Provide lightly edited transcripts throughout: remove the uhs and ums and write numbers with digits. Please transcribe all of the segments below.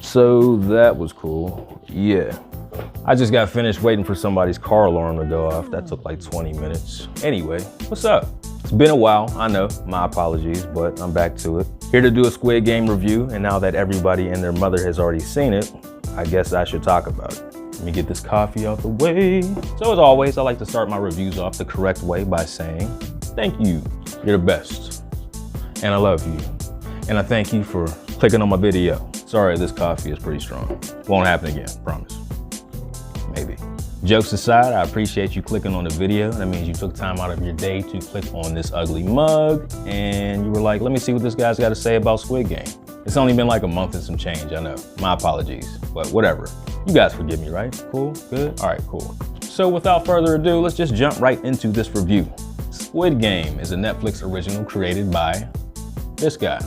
So that was cool. Yeah. I just got finished waiting for somebody's car alarm to go off. That took like 20 minutes. Anyway, what's up? It's been a while, I know, my apologies, but I'm back to it. Here to do a Squid Game review, and now that everybody and their mother has already seen it, I guess I should talk about it. Let me get this coffee out the way. So as always, I like to start my reviews off the correct way by saying, thank you, you're the best. And I love you. And I thank you for clicking on my video. Sorry, this coffee is pretty strong. Won't happen again, promise. Maybe. Jokes aside, I appreciate you clicking on the video. That means you took time out of your day to click on this ugly mug, and you were like, let me see what this guy's got to say about Squid Game. It's only been like a month and some change, I know. My apologies, but whatever. You guys forgive me, right? Cool, good? All right, cool. So without further ado, let's just jump right into this review. Squid Game is a Netflix original created by this guy.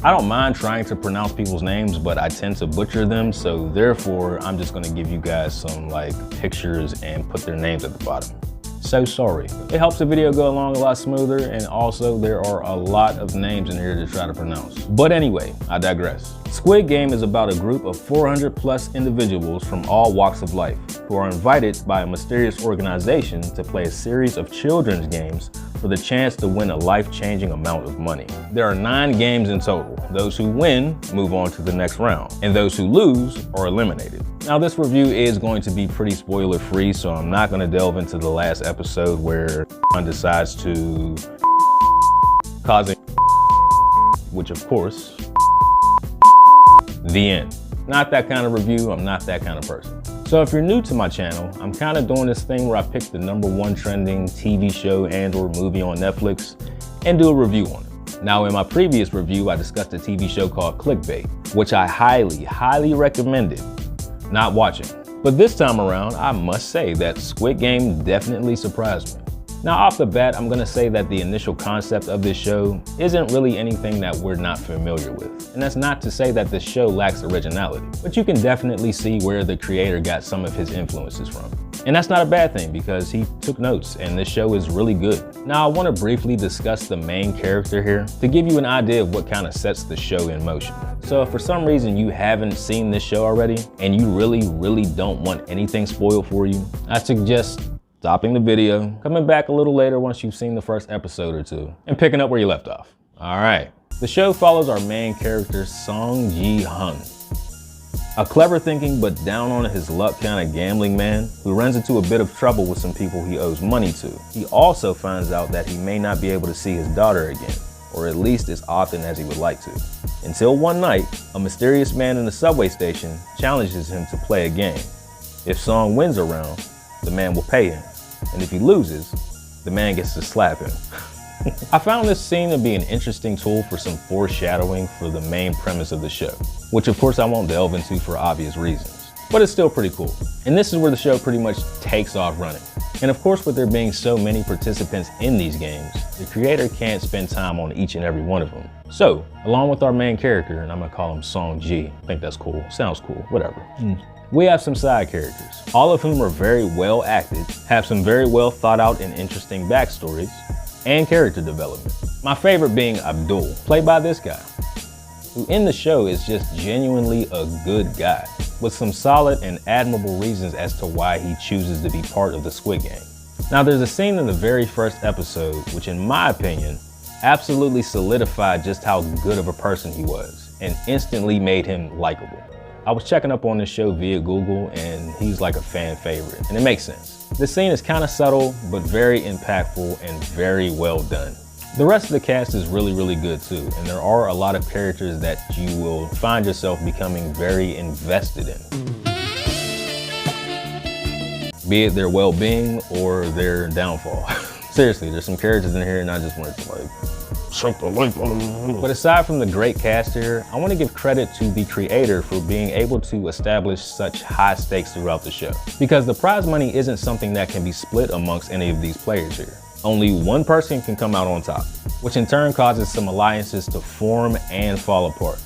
I don't mind trying to pronounce people's names, but I tend to butcher them, so therefore I'm just gonna give you guys some like pictures and put their names at the bottom. So sorry. It helps the video go along a lot smoother, and also there are a lot of names in here to try to pronounce. But anyway, I digress. Squid Game is about a group of 400 plus individuals from all walks of life who are invited by a mysterious organization to play a series of children's games for the chance to win a life-changing amount of money. There are 9 games in total. Those who win move on to the next round, and those who lose are eliminated. Now this review is going to be pretty spoiler-free, so I'm not gonna delve into the last episode where decides to cause a which of course, the end. Not that kind of review, I'm not that kind of person. So if you're new to my channel, I'm kind of doing this thing where I pick the #1 trending TV show and or movie on Netflix and do a review on it. Now in my previous review, I discussed a TV show called Clickbait, which I highly recommended not watching. But this time around, I must say that Squid Game definitely surprised me. Now off the bat, I'm gonna say that the initial concept of this show isn't really anything that we're not familiar with. And that's not to say that this show lacks originality, but you can definitely see where the creator got some of his influences from. And that's not a bad thing because he took notes and this show is really good. Now I wanna briefly discuss the main character here to give you an idea of what kind of sets the show in motion. So if for some reason you haven't seen this show already and you really don't want anything spoiled for you, I suggest stopping the video, coming back a little later once you've seen the first episode or two, and picking up where you left off. All right. The show follows our main character, Song Ji-hun, a clever thinking but down on his luck kind of gambling man who runs into a bit of trouble with some people he owes money to. He also finds out that he may not be able to see his daughter again, or at least as often as he would like to. Until one night, a mysterious man in the subway station challenges him to play a game. If Song wins a round, the man will pay him. And if he loses, the man gets to slap him. I found this scene to be an interesting tool for some foreshadowing for the main premise of the show, which of course I won't delve into for obvious reasons, but it's still pretty cool. And this is where the show pretty much takes off running. And of course, with there being so many participants in these games, the creator can't spend time on each and every one of them. So, along with our main character, and I'm gonna call him Song Ji, I think that's cool, sounds cool, whatever. We have some side characters, all of whom are very well acted, have some very well thought out and interesting backstories, and character development. My favorite being Abdul, played by this guy, who in the show is just genuinely a good guy, with some solid and admirable reasons as to why he chooses to be part of the Squid Game. Now there's a scene in the very first episode, which in my opinion, absolutely solidified just how good of a person he was, and instantly made him likable. I was checking up on this show via Google and he's like a fan favorite, and it makes sense. This scene is kind of subtle, but very impactful and very well done. The rest of the cast is really good too, and there are a lot of characters that you will find yourself becoming very invested in. Be it their well-being or their downfall. Seriously, there's some characters in here and I just wanted to like, but aside from the great cast here, I want to give credit to the creator for being able to establish such high stakes throughout the show. Because the prize money isn't something that can be split amongst any of these players here. Only one person can come out on top, which in turn causes some alliances to form and fall apart.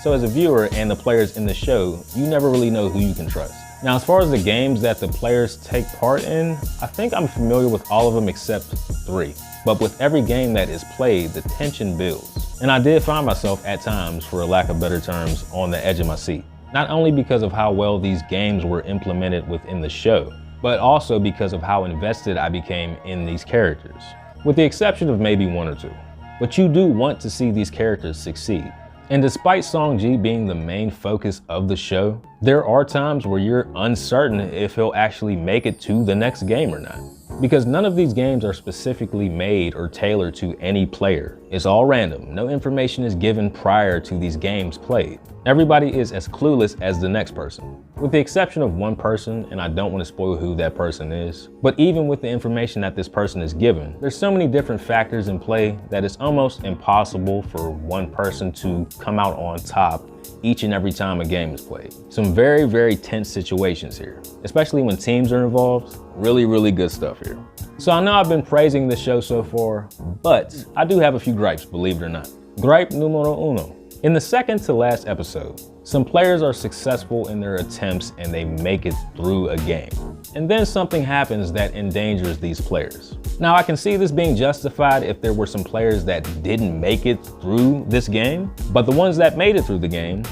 So as a viewer and the players in the show, you never really know who you can trust. Now, as far as the games that the players take part in, I think I'm familiar with all of them except 3. But with every game that is played, the tension builds. And I did find myself at times, for lack of better terms, on the edge of my seat. Not only because of how well these games were implemented within the show, but also because of how invested I became in these characters, with the exception of maybe one or two. But you do want to see these characters succeed. And despite Song-ji being the main focus of the show, there are times where you're uncertain if he'll actually make it to the next game or not. Because none of these games are specifically made or tailored to any player. It's all random. No information is given prior to these games played. Everybody is as clueless as the next person, with the exception of one person, and I don't want to spoil who that person is. But even with the information that this person is given, there's so many different factors in play that it's almost impossible for one person to come out on top each and every time a game is played. Some very, very tense situations here, especially when teams are involved. Really, really good stuff here. So I know I've been praising this show so far, but I do have a few gripes, believe it or not. Gripe numero uno. In the second to last episode, some players are successful in their attempts and they make it through a game. And then something happens that endangers these players. Now I can see this being justified if there were some players that didn't make it through this game, but the ones that made it through the game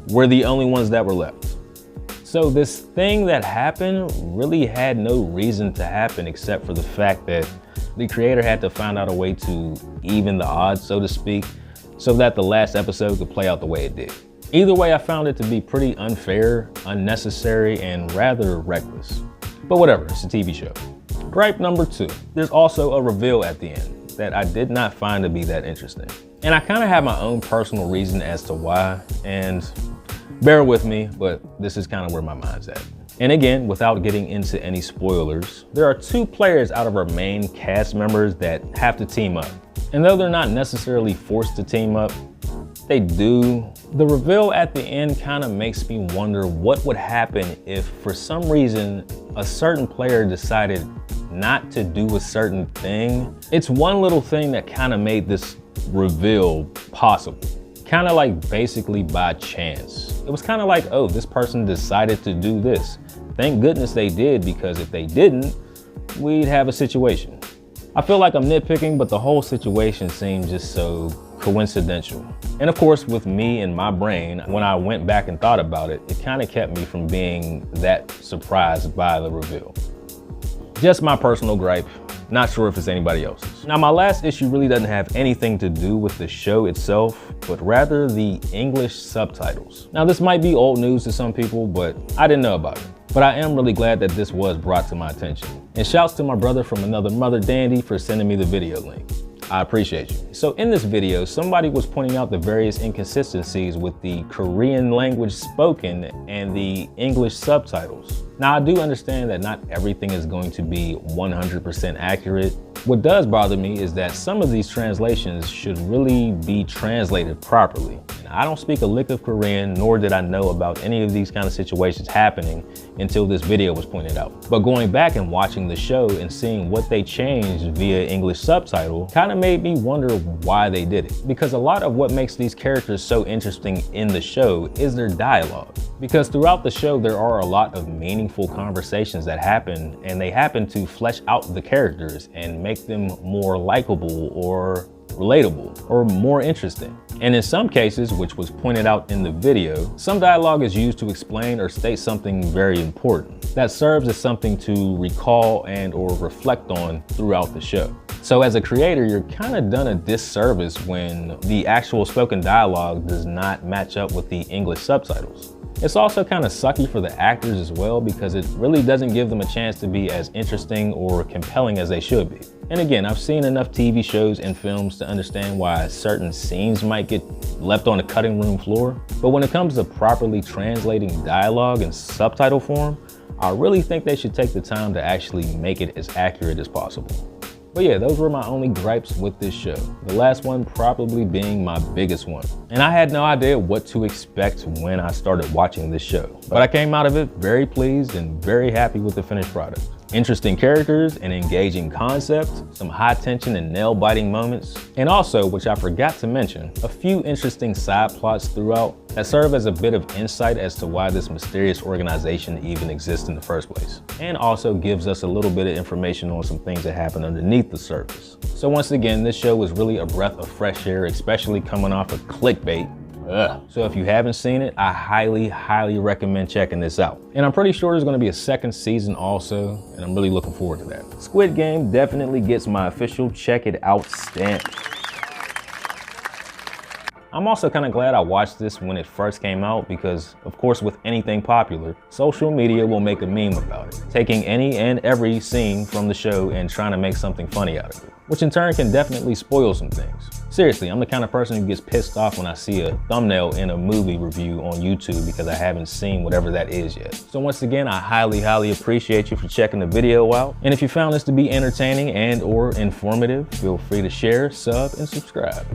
were the only ones that were left. So this thing that happened really had no reason to happen except for the fact that the creator had to find out a way to even the odds, so to speak, so that the last episode could play out the way it did. Either way, I found it to be pretty unfair, unnecessary, and rather reckless. But whatever, it's a TV show. Gripe number two, there's also a reveal at the end that I did not find to be that interesting. And I kind of have my own personal reason as to why, and bear with me, but this is kind of where my mind's at. And again, without getting into any spoilers, there are two players out of our main cast members that have to team up. And though they're not necessarily forced to team up, they do. The reveal at the end kind of makes me wonder what would happen if for some reason a certain player decided not to do a certain thing. It's one little thing that kind of made this reveal possible. Kind of like basically by chance. It was kind of like, oh, this person decided to do this. Thank goodness they did, because if they didn't, we'd have a situation. I feel like I'm nitpicking, but the whole situation seemed just so coincidental. And of course, with me and my brain, when I went back and thought about it, it kind of kept me from being that surprised by the reveal. Just my personal gripe. Not sure if it's anybody else's. Now, my last issue really doesn't have anything to do with the show itself, but rather the English subtitles. Now, this might be old news to some people, but I didn't know about it. But I am really glad that this was brought to my attention. And shouts to my brother from another mother, Dandy, for sending me the video link. I appreciate you. So in this video, somebody was pointing out the various inconsistencies with the Korean language spoken and the English subtitles. Now, I do understand that not everything is going to be 100% accurate. What does bother me is that some of these translations should really be translated properly. And I don't speak a lick of Korean, nor did I know about any of these kind of situations happening until this video was pointed out. But going back and watching the show and seeing what they changed via English subtitle kind of made me wonder why they did it. Because a lot of what makes these characters so interesting in the show is their dialogue. Because throughout the show, there are a lot of meaningful conversations that happen, and they happen to flesh out the characters and make them more likable or relatable or more interesting. And in some cases, which was pointed out in the video, some dialogue is used to explain or state something very important that serves as something to recall and or reflect on throughout the show. So as a creator, you're kind of done a disservice when the actual spoken dialogue does not match up with the English subtitles. It's also kind of sucky for the actors as well, because it really doesn't give them a chance to be as interesting or compelling as they should be. And again, I've seen enough TV shows and films to understand why certain scenes might get left on the cutting room floor. But when it comes to properly translating dialogue in subtitle form, I really think they should take the time to actually make it as accurate as possible. But yeah, those were my only gripes with this show. The last one probably being my biggest one. And I had no idea what to expect when I started watching this show. But I came out of it very pleased and very happy with the finished product. Interesting characters, an engaging concept, some high tension and nail biting moments, and also, which I forgot to mention, a few interesting side plots throughout that serve as a bit of insight as to why this mysterious organization even exists in the first place. And also gives us a little bit of information on some things that happen underneath the surface. So once again, this show was really a breath of fresh air, especially coming off of clickbait. So if you haven't seen it, I highly recommend checking this out. And I'm pretty sure there's gonna be a second season also, and I'm really looking forward to that. Squid Game definitely gets my official check it out stamp. I'm also kind of glad I watched this when it first came out because, of course, with anything popular, social media will make a meme about it, taking any and every scene from the show and trying to make something funny out of it, which in turn can definitely spoil some things. Seriously, I'm the kind of person who gets pissed off when I see a thumbnail in a movie review on YouTube because I haven't seen whatever that is yet. So once again, I highly appreciate you for checking the video out. And if you found this to be entertaining and or informative, feel free to share, sub, and subscribe.